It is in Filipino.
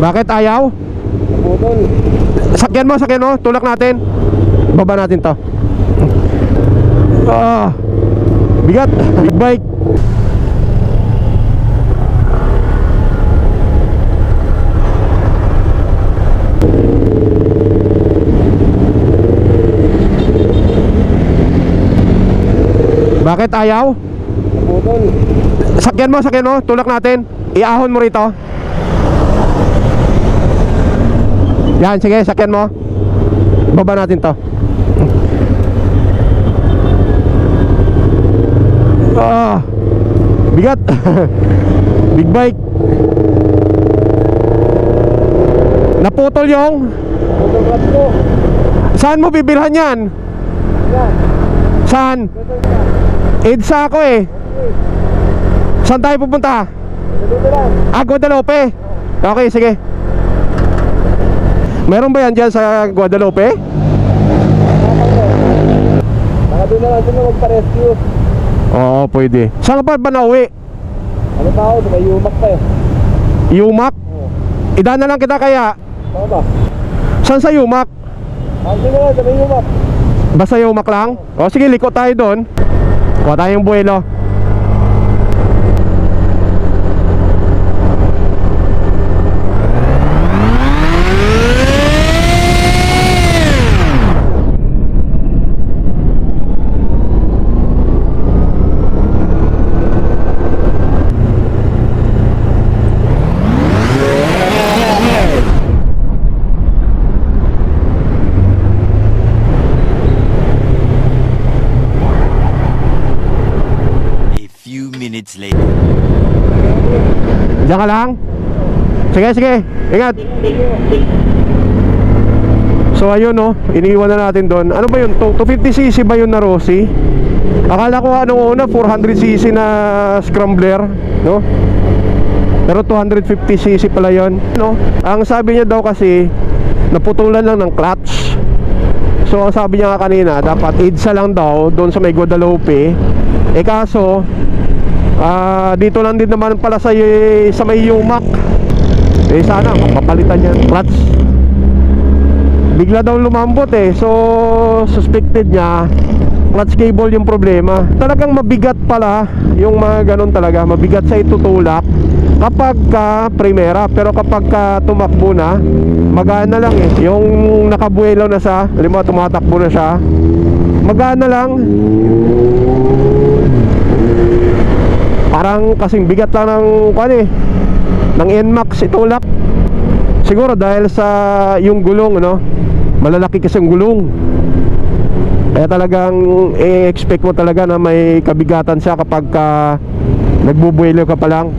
Bakit ayaw? Naputol. Sakyan mo, tulak natin. Baba natin to. Bigat, big bike. Bakit ayaw? Naputol. Sakyan mo, tulak natin. Iahon mo rito. Yan, sige, sakyan mo. Baba natin to. Bigat. Big bike. Naputol yung. Naputol rat ko. Saan mo bibilhan yan? Yan. Saan? EDSA ako eh. Saan tayo pupunta? Dito lang. Guadalupe. Okay, sige. Meron ba yan dyan sa Guadalupe? Baka doon na lang sila magpa-rescue. Oo, pwede. Saan ka ba nauwi? Ano pa ako? May yumak pa eh. Yumak? Idaan na lang kita kaya. Saan ba? Saan sa Yumak? Kasi na lang sa may yumak. Basta Yumak lang? O sige, liko tayo doon. Kuha tayong buwelo. Minutes later. Diyan ka lang? Sige, ingat. So ayun no, iniiwan na natin doon. Ano ba yun? 250cc ba yun na Rossi? Akala ko anong una 400cc na scrambler, no? Pero 250cc pala yun, no? Ang sabi niya daw kasi naputulan lang ng clutch. So ang sabi niya nga kanina, dapat EDSA lang daw doon sa may Guadalupe. Kaso dito lang din naman pala sa may Yumak. Sana mapapalitan yan clutch. Bigla daw lumambot eh. So suspected niya clutch cable yung problema. Talagang mabigat pala yung mga ganun talaga. Mabigat sa itutulak kapag ka primera. Pero kapag ka tumakbo na, magana lang eh. Yung nakabuelo na siya, halimbawa tumatakbo na siya, magana lang. Parang kasing bigat lang ng ng NMAX itulak. Siguro dahil sa yung gulong, no? Malalaki kasi yung gulong. Kaya talagang i-expect mo talaga na may kabigatan siya kapag nagbubuelo ka pa lang.